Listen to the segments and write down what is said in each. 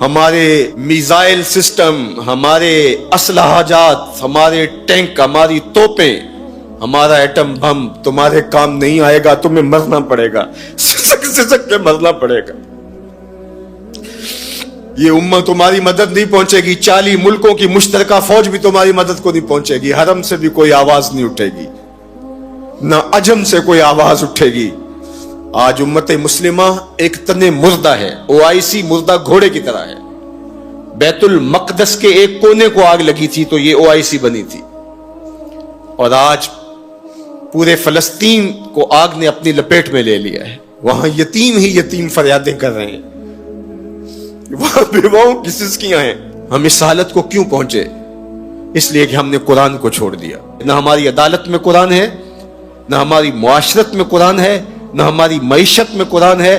ہمارے missile system, ہمارے اسلحہ جات، ہمارے ٹینک، ہماری توپیں، ہمارا ایٹم بم تمہارے کام نہیں آئے گا، تمہیں مرنا پڑے گا، سسک کے مرنا پڑے گا۔ یہ امت تمہاری مدد نہیں پہنچے گی، 40 ملکوں کی مشترکہ فوج بھی تمہاری مدد کو نہیں پہنچے گی، حرم سے بھی کوئی آواز نہیں اٹھے گی، نہ عجم سے کوئی آواز اٹھے گی۔ آج امت مسلمہ ایک تن مردہ ہے، OIC مردہ گھوڑے کی طرح ہے۔ بیت المقدس کے ایک کونے کو آگ لگی تھی تو یہ OIC بنی تھی، اور آج پورے فلسطین کو آگ نے اپنی لپیٹ میں لے لیا ہے۔ وہاں یتیم ہی یتیم فریادیں کر رہے ہیں، وہاں بیواؤں کی سسکیاں ہیں۔ ہم اس حالت کو کیوں پہنچے؟ اس لیے کہ ہم نے قرآن کو چھوڑ دیا۔ نہ ہماری عدالت میں قرآن ہے، نہ ہماری معاشرت میں قرآن ہے، نہ ہماری معیشت میں قرآن ہے،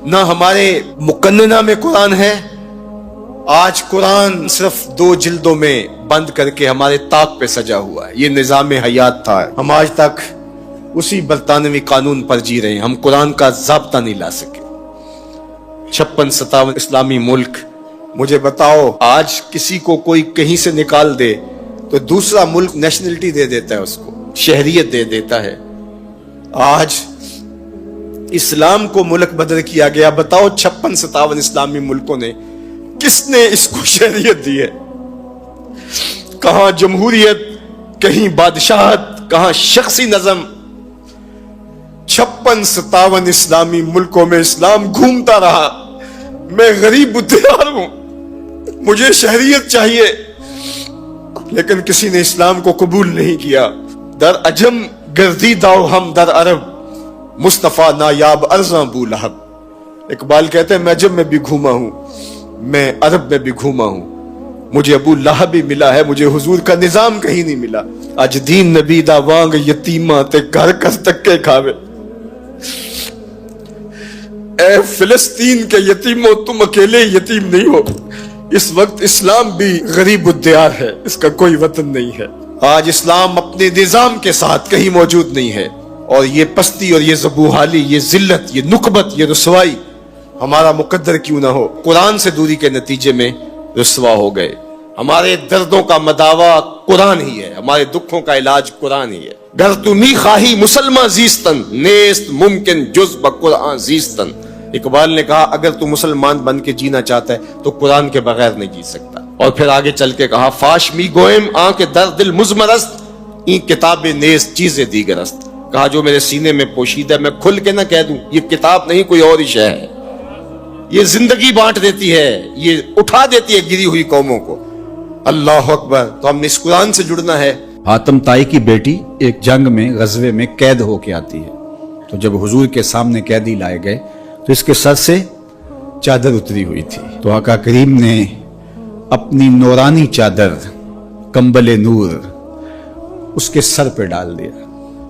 نہ ہمارے مقننہ میں قرآن ہے۔ آج قرآن صرف 2 جلدوں میں بند کر کے ہمارے طاق پہ سجا ہوا ہے۔ یہ نظام حیات تھا۔ ہم آج تک اسی برطانوی قانون پر جی رہے ہیں، ہم قرآن کا ضابطہ نہیں لا سکے۔ 56-57 اسلامی ملک، مجھے بتاؤ آج کسی کو کوئی کہیں سے نکال دے تو دوسرا ملک نیشنلٹی دے دیتا ہے، اس کو شہریت دے دیتا ہے۔ آج اسلام کو ملک بدر کیا گیا، بتاؤ 56-57 اسلامی ملکوں نے کس نے اس کو شہریت دی ہے؟ کہاں جمہوریت، کہیں بادشاہت، کہاں شخصی نظم۔ 56-57 اسلامی ملکوں میں اسلام گھومتا رہا۔ میں غریب بدھیار ہوں، مجھے شہریت چاہیے، لیکن کسی نے اسلام کو قبول نہیں کیا۔ در عجم گردیدہ ہم در عرب، مصطفیٰ نایاب ارزاں بو لہب۔ اقبال کہتے ہیں میں عجم میں بھی گھوما ہوں، میں عرب میں بھی گھوما ہوں، مجھے ابو لہب بھی ملا ہے، مجھے حضور کا نظام کہیں نہیں ملا۔ اج دین نبی دا وانگ یتیماں تے گھر کر تکے کھاوے۔ اے فلسطین کے یتیموں، تم اکیلے یتیم نہیں ہو، اس وقت اسلام بھی غریب الدیار ہے، اس کا کوئی وطن نہیں ہے۔ آج اسلام اپنے نظام کے ساتھ کہیں موجود نہیں ہے، اور یہ پستی اور یہ ذبوحالی، یہ ذلت، یہ نکبت، یہ رسوائی ہمارا مقدر کیوں نہ ہو۔ قرآن سے دوری کے نتیجے میں رسوا ہو گئے۔ ہمارے دردوں کا مداوا قرآن ہی ہے، ہمارے دکھوں کا علاج قرآن ہی ہے۔ گر تو می خواہی مسلمان زیستن، نیست ممکن جز بقرآن زیستن۔ اقبال نے کہا اگر تو مسلمان بن کے جینا چاہتا ہے تو قرآن کے بغیر نہیں جی سکتا۔ اور پھر آگے چل کے کہا فاش می گوئم آن کے در دل مزمرست، این کتاب نیز چیزیں دیگرست۔ کہا جو میرے سینے میں پوشیدہ ہے میں کھل کے نہ کہہ دوں، یہ کتاب نہیں کوئی اور ہی شے ہے، یہ زندگی بانٹ دیتی ہے، یہ اٹھا دیتی ہے گری ہوئی قوموں کو۔ اللہ اکبر۔ تو ہم نے اس قرآن سے جڑنا ہے۔ حاتم طائی کی بیٹی ایک جنگ میں غزوے میں قید ہو کے آتی ہے، تو جب حضور کے سامنے قیدی لائے گئے تو اس کے سر سے چادر اتری ہوئی تھی، تو آقا کریم نے اپنی نورانی چادر کمبل نور اس کے سر پہ ڈال دیا۔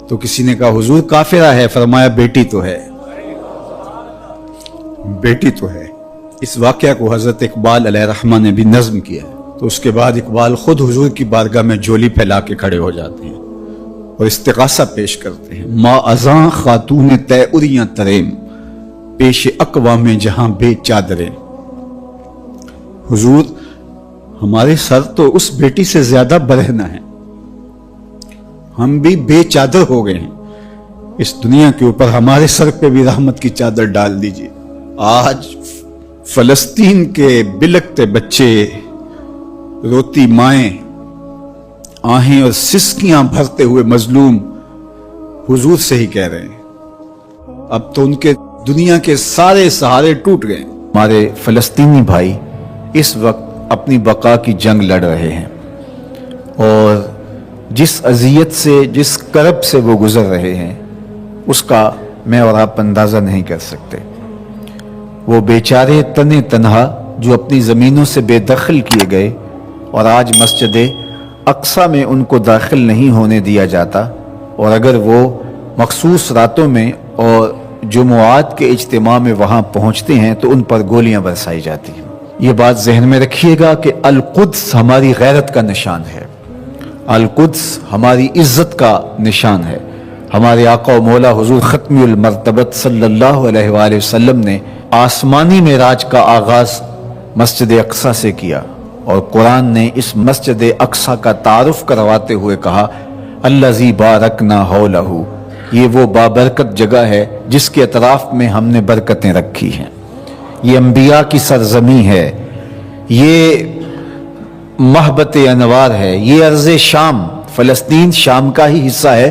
تو کسی نے کہا حضور کافرہ ہے، فرمایا بیٹی تو ہے، بیٹی تو ہے۔ اس واقعہ کو حضرت اقبال علیہ الرحمہ نے بھی نظم کیا ہے۔ تو اس کے بعد اقبال خود حضور کی بارگاہ میں جولی پھیلا کے کھڑے ہو جاتے ہیں اور استغاثہ پیش کرتے ہیں۔ ما ازاں خاتون تے اریاں تریم، پیش اقوام جہاں بے چادریں۔ حضور ہمارے سر تو اس بیٹی سے زیادہ برہنہ ہیں، ہم بھی بے چادر ہو گئے ہیں، اس دنیا کے اوپر ہمارے سر پہ بھی رحمت کی چادر ڈال دیجیے۔ آج فلسطین کے بلکتے بچے، روتی مائیں، آہیں اور سسکیاں بھرتے ہوئے مظلوم حضور سے ہی کہہ رہے ہیں۔ اب تو ان کے دنیا کے سارے سہارے ٹوٹ گئے۔ ہمارے فلسطینی بھائی اس وقت اپنی بقا کی جنگ لڑ رہے ہیں، اور جس اذیت سے، جس کرب سے وہ گزر رہے ہیں اس کا میں اور آپ اندازہ نہیں کر سکتے۔ وہ بیچارے تنے تنہا جو اپنی زمینوں سے بے دخل کیے گئے، اور آج مسجد اقصیٰ میں ان کو داخل نہیں ہونے دیا جاتا، اور اگر وہ مخصوص راتوں میں اور جمعات کے اجتماع میں وہاں پہنچتے ہیں تو ان پر گولیاں برسائی جاتی ہیں۔ یہ بات ذہن میں رکھیے گا کہ القدس ہماری غیرت کا نشان ہے، القدس ہماری عزت کا نشان ہے۔ ہمارے آقا و مولا حضور ختم المرتبت صلی اللہ علیہ وآلہ وسلم نے آسمانی معراج کا آغاز مسجد اقصی سے کیا، اور قرآن نے اس مسجد اقصی کا تعارف کرواتے ہوئے کہا الذی بارکنا حولہ، یہ وہ بابرکت جگہ ہے جس کے اطراف میں ہم نے برکتیں رکھی ہیں۔ یہ انبیاء کی سرزمین ہے، یہ محبت انوار ہے، یہ ارض شام، فلسطین شام کا ہی حصہ ہے،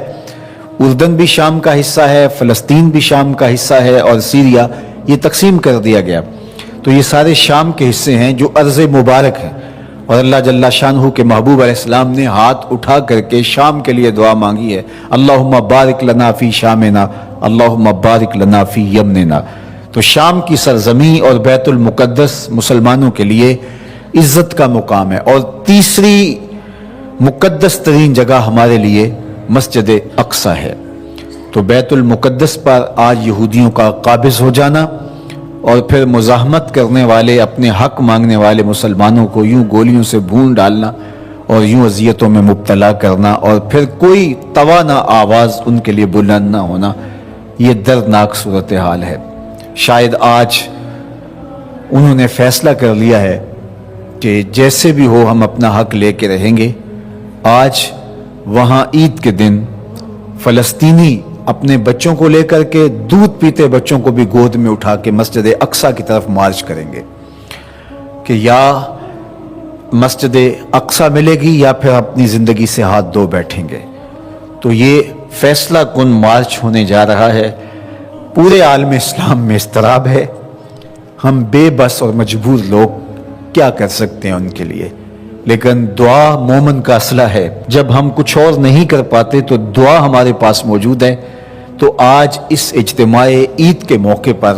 اردن بھی شام کا حصہ ہے، فلسطین بھی شام کا حصہ ہے، اور سیریا یہ تقسیم کر دیا گیا، تو یہ سارے شام کے حصے ہیں جو ارض مبارک ہیں۔ اور اللہ جل شانہ کے محبوب علیہ السلام نے ہاتھ اٹھا کر کے شام کے لیے دعا مانگی ہے، اللہم بارک لنا فی شامنا، اللہم بارک لنا فی یمننا۔ تو شام کی سرزمین اور بیت المقدس مسلمانوں کے لیے عزت کا مقام ہے۔ اور تیسری مقدس ترین جگہ ہمارے لیے مسجد اقصی ہے۔ تو بیت المقدس پر آج یہودیوں کا قابض ہو جانا اور پھر مزاحمت کرنے والے، اپنے حق مانگنے والے مسلمانوں کو یوں گولیوں سے بھون ڈالنا اور یوں اذیتوں میں مبتلا کرنا، اور پھر کوئی توانا آواز ان کے لیے بلند نہ ہونا، یہ دردناک صورتحال ہے۔ شاید آج انہوں نے فیصلہ کر لیا ہے کہ جیسے بھی ہو ہم اپنا حق لے کے رہیں گے۔ آج وہاں عید کے دن فلسطینی اپنے بچوں کو لے کر کے، دودھ پیتے بچوں کو بھی گود میں اٹھا کے مسجد اقصی کی طرف مارچ کریں گے کہ یا مسجد اقصی ملے گی یا پھر اپنی زندگی سے ہاتھ دھو بیٹھیں گے۔ تو یہ فیصلہ کن مارچ ہونے جا رہا ہے۔ پورے عالم اسلام میں اضطراب ہے، ہم بے بس اور مجبور لوگ کیا کر سکتے ہیں ان کے لیے، لیکن دعا مومن کا اسلحہ ہے۔ جب ہم کچھ اور نہیں کر پاتے تو دعا ہمارے پاس موجود ہے۔ تو آج اس اجتماع عید کے موقع پر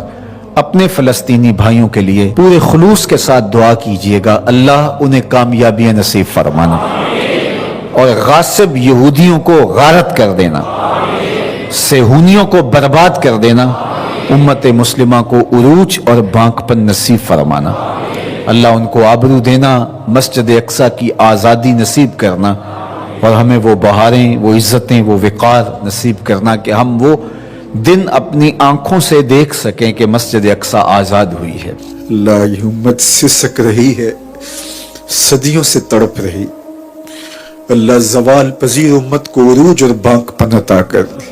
اپنے فلسطینی بھائیوں کے لیے پورے خلوص کے ساتھ دعا کیجیے گا، اللہ انہیں کامیابیاں نصیب فرمانا اور غاصب یہودیوں کو غارت کر دینا، صہیونیوں کو برباد کر دینا، امت مسلمہ کو عروج اور بانکپن نصیب فرمانا، اللہ ان کو آبرو دینا، مسجد اقصی کی آزادی نصیب کرنا، اور ہمیں وہ بہاریں، وہ عزتیں، وہ وقار نصیب کرنا کہ ہم وہ دن اپنی آنکھوں سے دیکھ سکیں کہ مسجد اقصی آزاد ہوئی ہے۔ اللہ یہ امت سسک رہی ہے، صدیوں سے تڑپ رہی، اللہ زوال پذیر امت کو عروج اور بانک پن عطا کر دے،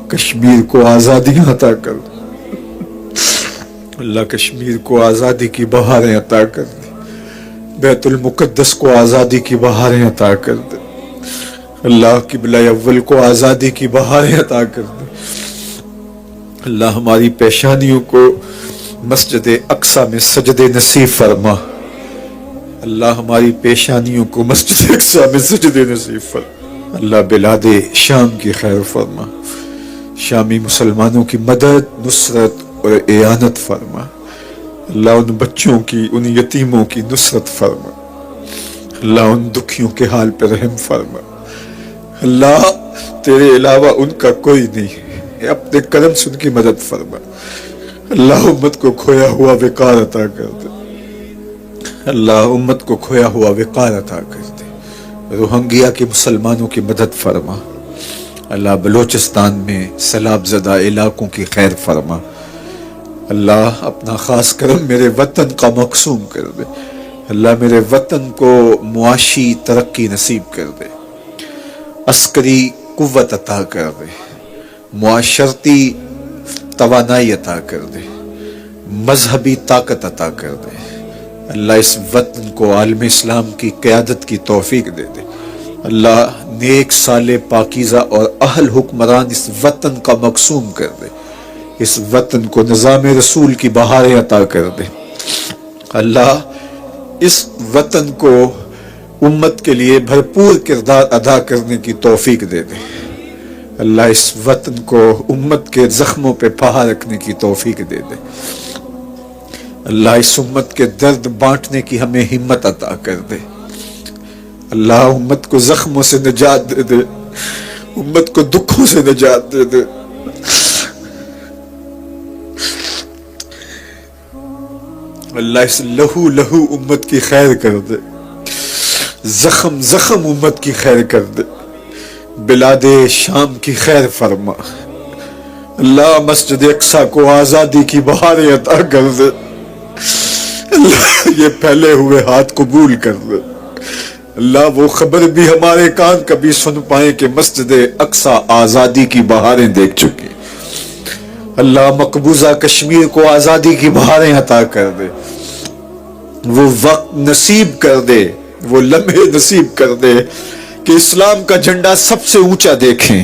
کشمیر کو آزادی عطا کر دے، اللہ کشمیر کو آزادی کی بہاریں عطا کر دے، بیت المقدس کو آزادی کی بہاریں عطا کر دے، اللہ قبلہ اول کو آزادی کی بہاریں عطا کر دے، اللہ ہماری پیشانیوں کو مسجد اقصی میں سجدے نصیب فرما، اللہ ہماری پیشانیوں کو مسجد اقصی میں سجدے نصیب فرما، اللہ بلاد شام کی خیر فرما، شامی مسلمانوں کی مدد، نصرت اور اعانت فرما، اللہ ان بچوں کی، ان یتیموں کی نصرت فرما، اللہ ان دکھیوں کے حال پہ رحم فرما، اللہ تیرے علاوہ ان کا کوئی نہیں ہے، اپنے کرم سے ان کی مدد فرما، اللہ امت کو کھویا ہوا وقار عطا کر دے، اللہ امت کو کھویا ہوا وقار عطا کر دے، روہنگیا کے مسلمانوں کی مدد فرما، اللہ بلوچستان میں سیلاب زدہ علاقوں کی خیر فرما، اللہ اپنا خاص کرم میرے وطن کا مقسوم کر دے، اللہ میرے وطن کو معاشی ترقی نصیب کر دے، عسکری قوت عطا کر دے، معاشرتی توانائی عطا کر دے، مذہبی طاقت عطا کر دے، اللہ اس وطن کو عالم اسلام کی قیادت کی توفیق دے دے، اللہ نیک صالح پاکیزہ اور اہل حکمران اس وطن کا مقسوم کر دے، اس وطن کو نظام رسول کی بہاریں عطا کر دے، اللہ اس وطن کو امت کے لیے بھرپور کردار ادا کرنے کی توفیق دے دے، اللہ اس وطن کو امت کے زخموں پہ پہا رکھنے کی توفیق دے دے، اللہ اس امت کے درد بانٹنے کی ہمیں ہمت عطا کر دے، اللہ امت کو زخموں سے نجات دے دے، امت کو دکھوں سے نجات دے دے، اللہ اس لہو لہو امت کی خیر کر دے، زخم زخم امت کی خیر کر دے، بلاد شام کی خیر فرما، اللہ مسجد اقصی کو آزادی کی بہاریں عطا کر دے، اللہ یہ پھیلے ہوئے ہاتھ قبول کر لے. اللہ وہ خبر بھی ہمارے کان کبھی سن پائیں کہ مسجد اقصی آزادی کی بہاریں دیکھ چکی. اللہ مقبوضہ کشمیر کو آزادی کی بہاریں عطا کر دے. وہ وقت نصیب کر دے, وہ لمحے نصیب کر دے کہ اسلام کا جھنڈا سب سے اونچا دیکھیں.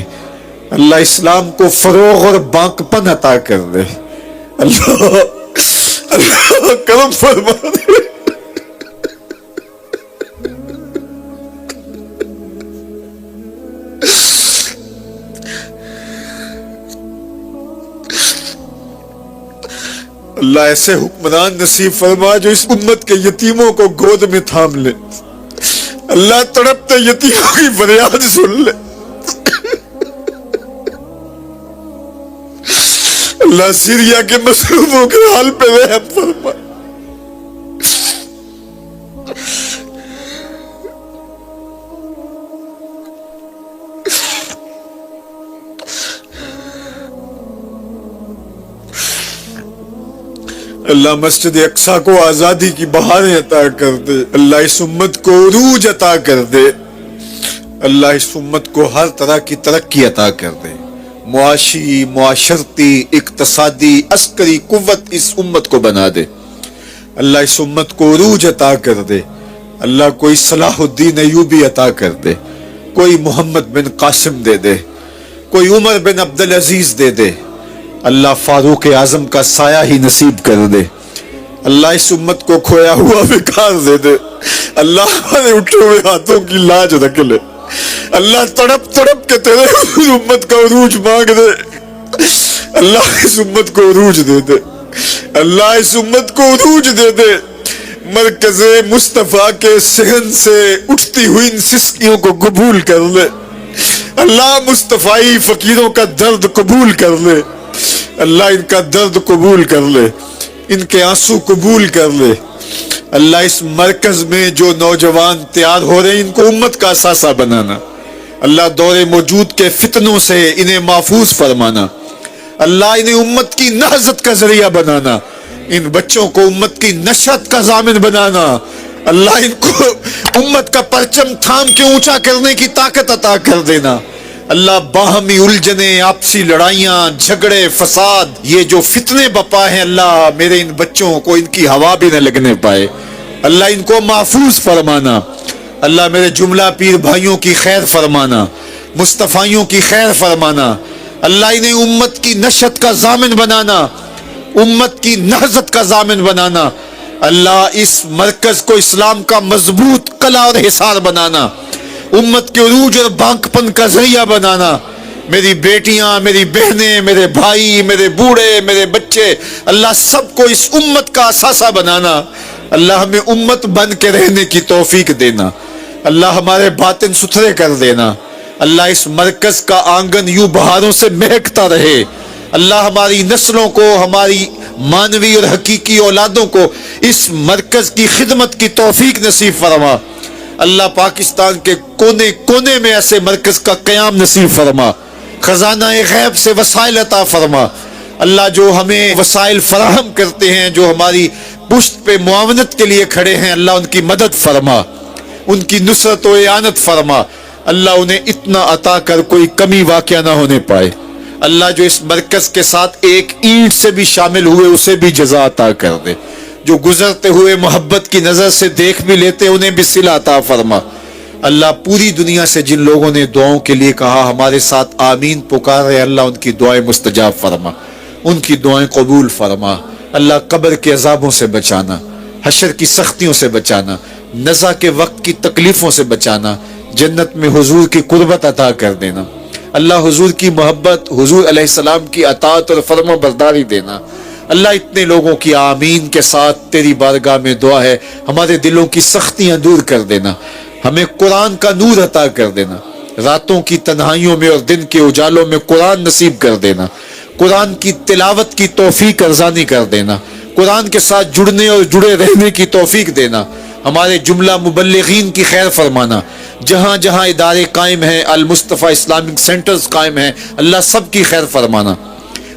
اللہ اسلام کو فروغ اور بانکپن عطا کر دے. اللہ اللہ کرم فرما دے. اللہ ایسے حکمران نصیب فرما جو اس امت کے یتیموں کو گود میں تھام لے. اللہ تڑپتے یتیموں کی فریاد سن لے. اللہ سیریا کے مظلوموں کے حال پہ رحم فرما. اللہ مسجد اقصی کو آزادی کی بہاریں عطا کر دے. اللہ اس امت کو عروج عطا کر دے. اللہ اس امت کو ہر طرح کی ترقی عطا کر دے. معاشی, معاشرتی, اقتصادی, عسکری قوت اس امت کو بنا دے. اللہ اس امت کو عروج عطا کر دے. اللہ کوئی صلاح الدین ایوبی عطا کر دے, کوئی محمد بن قاسم دے دے, کوئی عمر بن عبدالعزیز دے دے. اللہ فاروق اعظم کا سایہ ہی نصیب کر دے. اللہ اس امت کو کھویا ہوا وقار دے دے. اللہ ہمارے اٹھے ہوئے ہاتھوں کی لاج رکھ لے. اللہ تڑپ تڑپ کے تیرے امت کا عروج مانگ دے. اللہ اس امت کو عروج دے دے. اللہ اس امت کو عروج دے دے. مرکز مصطفیٰ کے صحن سے اٹھتی ہوئی ان سسکیوں کو قبول کر لے. اللہ مصطفی فقیروں کا درد قبول کر لے. اللہ ان کا درد قبول کر لے, ان کے آنسو قبول کر لے. اللہ اس مرکز میں جو نوجوان تیار ہو رہے ہیں ان کو امت کا اثاثہ بنانا. اللہ دور موجود کے فتنوں سے انہیں محفوظ فرمانا. اللہ انہیں امت کی نہضت کا ذریعہ بنانا. ان بچوں کو امت کی نشت کا ضامن بنانا. اللہ ان کو امت کا پرچم تھام کے اونچا کرنے کی طاقت عطا کر دینا. اللہ باہمی الجھنیں, آپسی لڑائیاں, جھگڑے, فساد, یہ جو فتنے بپا ہیں اللہ میرے ان بچوں کو ان کی ہوا بھی نہ لگنے پائے. اللہ ان کو محفوظ فرمانا. اللہ میرے جملہ پیر بھائیوں کی خیر فرمانا, مصطفیوں کی خیر فرمانا. اللہ انہیں امت کی نشت کا ضامن بنانا, امت کی نہضت کا ضامن بنانا. اللہ اس مرکز کو اسلام کا مضبوط قلعہ اور حصار بنانا, امت کے عروج اور بانکپن کا ذریعہ بنانا. میری بیٹیاں, میری بہنیں, میرے بھائی, میرے بوڑھے, میرے بچے, اللہ سب کو اس امت کا اثاثہ بنانا. اللہ ہمیں امت بن کے رہنے کی توفیق دینا. اللہ ہمارے باطن ستھرے کر دینا. اللہ اس مرکز کا آنگن یوں بہاروں سے مہکتا رہے. اللہ ہماری نسلوں کو, ہماری مانوی اور حقیقی اولادوں کو اس مرکز کی خدمت کی توفیق نصیب فرما. اللہ پاکستان کے کونے کونے میں ایسے مرکز کا قیام نصیب فرما. خزانہ غیب سے وسائل عطا فرما. اللہ جو ہمیں وسائل فراہم کرتے ہیں, جو ہماری پشت پہ معاونت کے لیے کھڑے ہیں, اللہ ان کی مدد فرما, ان کی نصرت و اعانت فرما. اللہ انہیں اتنا عطا کر کوئی کمی واقع نہ ہونے پائے. اللہ جو اس مرکز کے ساتھ ایک اینٹ سے بھی شامل ہوئے اسے بھی جزا عطا کر دے. جو گزرتے ہوئے محبت کی نظر سے دیکھ بھی لیتے انہیں بھی صلہ عطا فرما. اللہ پوری دنیا سے جن لوگوں نے دعاؤں کے لیے کہا ہمارے ساتھ آمین پکار رہے, اللہ ان کی دعائیں مستجاب فرما, ان کی دعائیں قبول فرما. اللہ قبر کے عذابوں سے بچانا, حشر کی سختیوں سے بچانا, نزا کے وقت کی تکلیفوں سے بچانا, جنت میں حضور کی قربت عطا کر دینا. اللہ حضور کی محبت, حضور علیہ السلام کی اطاعت اور فرما برداری دینا. اللہ اتنے لوگوں کی آمین کے ساتھ تیری بارگاہ میں دعا ہے, ہمارے دلوں کی سختیاں دور کر دینا, ہمیں قرآن کا نور عطا کر دینا, راتوں کی تنہائیوں میں اور دن کے اجالوں میں قرآن نصیب کر دینا, قرآن کی تلاوت کی توفیق ارزانی کر دینا, قرآن کے ساتھ جڑنے اور جڑے رہنے کی توفیق دینا. ہمارے جملہ مبلغین کی خیر فرمانا, جہاں جہاں ادارے قائم ہیں, المصطفیٰ اسلامک سینٹرز قائم ہیں, اللہ سب کی خیر فرمانا.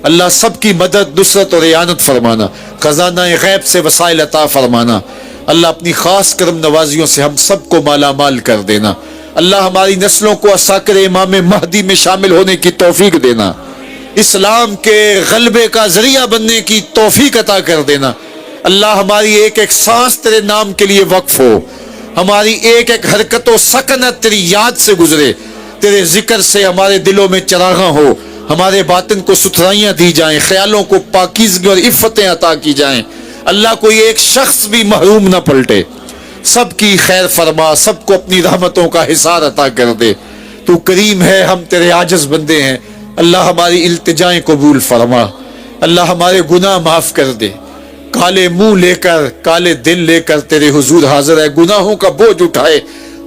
اللہ سب کی مدد، نصرت اور اعانت فرمانا، خزانہ غیب سے وسائل عطا فرمانا، اللہ اپنی خاص کرم نوازیوں سے ہم سب کو مالا مال کر دینا، اللہ ہماری نسلوں کو عساکر امام مہدی میں شامل ہونے کی توفیق دینا، اسلام کے غلبے کا ذریعہ بننے کی توفیق عطا کر دینا، اللہ ہماری ایک ایک سانس تیرے نام کے لیے وقف ہو، ہماری ایک ایک حرکت و سکنت تیری یاد سے گزرے، تیرے ذکر سے ہمارے دلوں میں چراغاں ہو، ہمارے باطن کو ستھرائیاں دی جائیں، خیالوں کو پاکیزگی اور عفتیں عطا کی جائیں، اللہ کوئی ایک شخص بھی محروم نہ پلٹے، سب کی خیر فرما، سب کو اپنی رحمتوں کا حصار عطا کر دے، تو کریم ہے، ہم تیرے عاجز بندے ہیں، اللہ ہماری التجائیں قبول فرما، اللہ ہمارے گناہ معاف کر دے، کالے منہ لے کر، کالے دل لے کر تیرے حضور حاضر ہے، گناہوں کا بوجھ اٹھائے،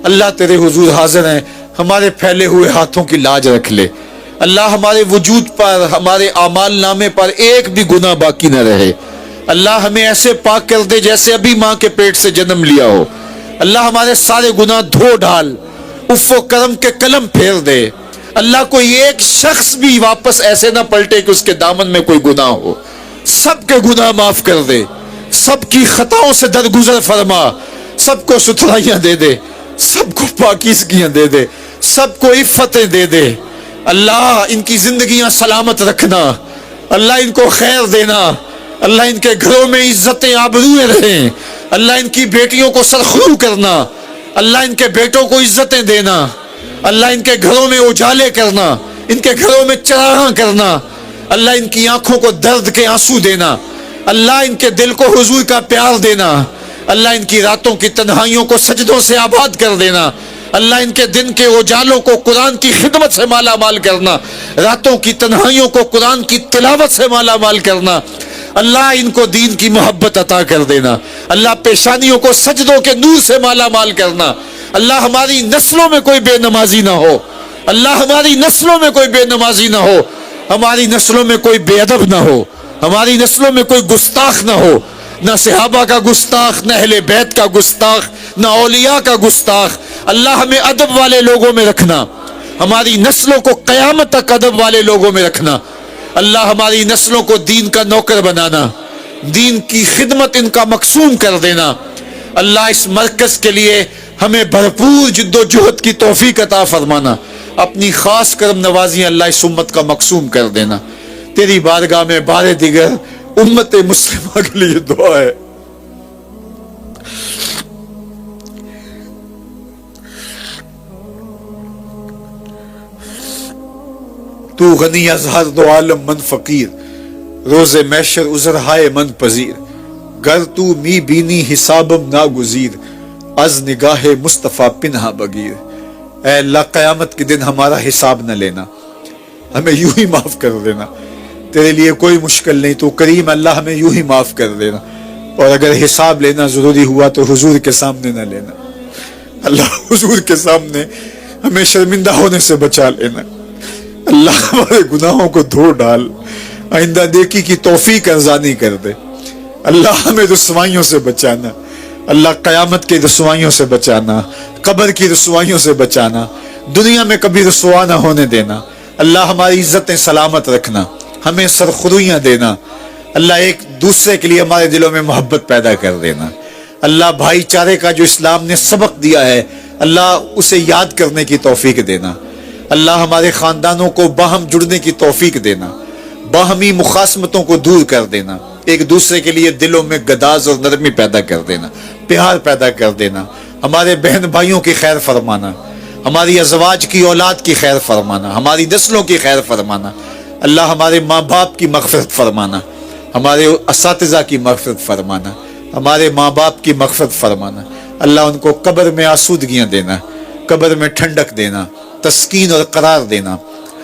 اللہ تیرے حضور حاضر ہیں، ہمارے پھیلے ہوئے ہاتھوں کی لاج رکھ لے، اللہ ہمارے وجود پر، ہمارے اعمال نامے پر ایک بھی گناہ باقی نہ رہے، اللہ ہمیں ایسے پاک کر دے جیسے ابھی ماں کے پیٹ سے جنم لیا ہو، اللہ ہمارے سارے گناہ دھو ڈال، عفو و کرم کے قلم پھیر دے، اللہ کوئی ایک شخص بھی واپس ایسے نہ پلٹے کہ اس کے دامن میں کوئی گناہ ہو، سب کے گناہ معاف کر دے، سب کی خطاؤں سے درگزر فرما، سب کو ستھرائیاں دے دے، سب کو پاکیزگیاں دے دے، سب کو عفتیں دے دے، اللہ ان کی زندگیاں سلامت رکھنا، اللہ ان کو خیر دینا، اللہ ان کے گھروں میں عزتیں آبروئیں رہیں، اللہ ان کی بیٹیوں کو سرخرو کرنا، اللہ ان کے بیٹوں کو عزتیں دینا، اللہ ان کے گھروں میں اجالے کرنا، ان کے گھروں میں چراغاں کرنا، اللہ ان کی آنکھوں کو درد کے آنسو دینا، اللہ ان کے دل کو حضور کا پیار دینا، اللہ ان کی راتوں کی تنہائیوں کو سجدوں سے آباد کر دینا، اللہ ان کے دن کے اجالوں کو قرآن کی خدمت سے مالا مال کرنا، راتوں کی تنہائیوں کو قرآن کی تلاوت سے مالا مال کرنا، اللہ ان کو دین کی محبت عطا کر دینا، اللہ پیشانیوں کو سجدوں کے نور سے مالا مال کرنا، اللہ ہماری نسلوں میں کوئی بے نمازی نہ ہو، اللہ ہماری نسلوں میں کوئی بے نمازی نہ ہو، ہماری نسلوں میں کوئی بے ادب نہ ہو، ہماری نسلوں میں کوئی گستاخ نہ ہو، نہ صحابہ کا گستاخ، نہ اہل بیت کا گستاخ، نہ اولیاء کا گستاخ، اللہ ہمیں ادب والے لوگوں میں رکھنا، ہماری نسلوں کو قیامت تک ادب والے لوگوں میں رکھنا، اللہ ہماری نسلوں کو دین کا نوکر بنانا، دین کی خدمت ان کا مقصوم کر دینا، اللہ اس مرکز کے لیے ہمیں بھرپور جد و جہد کی توفیق عطا فرمانا، اپنی خاص کرم نوازی اللہ اس امت کا مقصوم کر دینا، تیری بارگاہ میں بار دیگر امت مسلمہ کے لیے دعا ہے، تو غنی از ہر دو عالم من فقیر، روز محشر عذرہائے من پذیر، گر تو می بینی حسابم ناگزیر، از نگاہ مصطفیٰ پنہا بگیر، اے اللہ قیامت کے دن ہمارا حساب نہ لینا، ہمیں یوں ہی معاف کر دینا، تیرے لیے کوئی مشکل نہیں، تو کریم اللہ ہمیں یوں ہی معاف کر دینا، اور اگر حساب لینا ضروری ہوا تو حضور کے سامنے نہ لینا، اللہ حضور کے سامنے ہمیں شرمندہ ہونے سے بچا لینا، اللہ ہمارے گناہوں کو دھو ڈال، آئندہ نیکی کی توفیق ارزانی کر دے، اللہ ہمیں رسوائیوں سے بچانا، اللہ قیامت کی رسوائیوں سے بچانا، قبر کی رسوائیوں سے بچانا، دنیا میں کبھی رسوا نہ ہونے دینا، اللہ ہماری عزتیں سلامت رکھنا، ہمیں سرخرویاں دینا، اللہ ایک دوسرے کے لیے ہمارے دلوں میں محبت پیدا کر دینا، اللہ بھائی چارے کا جو اسلام نے سبق دیا ہے اللہ اسے یاد کرنے کی توفیق دینا، اللہ ہمارے خاندانوں کو باہم جڑنے کی توفیق دینا، باہمی مخاصمتوں کو دور کر دینا، ایک دوسرے کے لیے دلوں میں گداز اور نرمی پیدا کر دینا، پیار پیدا کر دینا، ہمارے بہن بھائیوں کی خیر فرمانا، ہماری ازواج کی اولاد کی خیر فرمانا، ہماری نسلوں کی خیر فرمانا، اللہ ہمارے ماں باپ کی مغفرت فرمانا، ہمارے اساتذہ کی مغفرت فرمانا، ہمارے ماں باپ کی مغفرت فرمانا، اللہ ان کو قبر میں آسودگیاں دینا، قبر میں ٹھنڈک دینا، تسکین اور قرار دینا،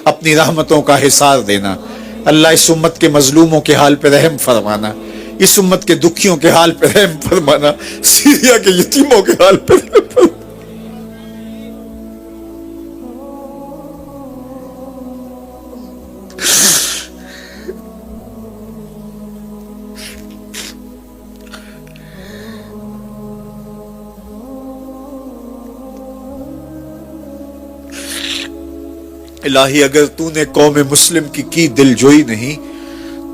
اپنی رحمتوں کا حصار دینا، اللہ اس امت کے مظلوموں کے حال پہ رحم فرمانا، اس امت کے دکھیوں کے حال پہ رحم فرمانا، سیریا کے یتیموں کے حال پہ رحم فرمانا۔ الہی اگر تو نے قوم مسلم کی دل جوئی نہیں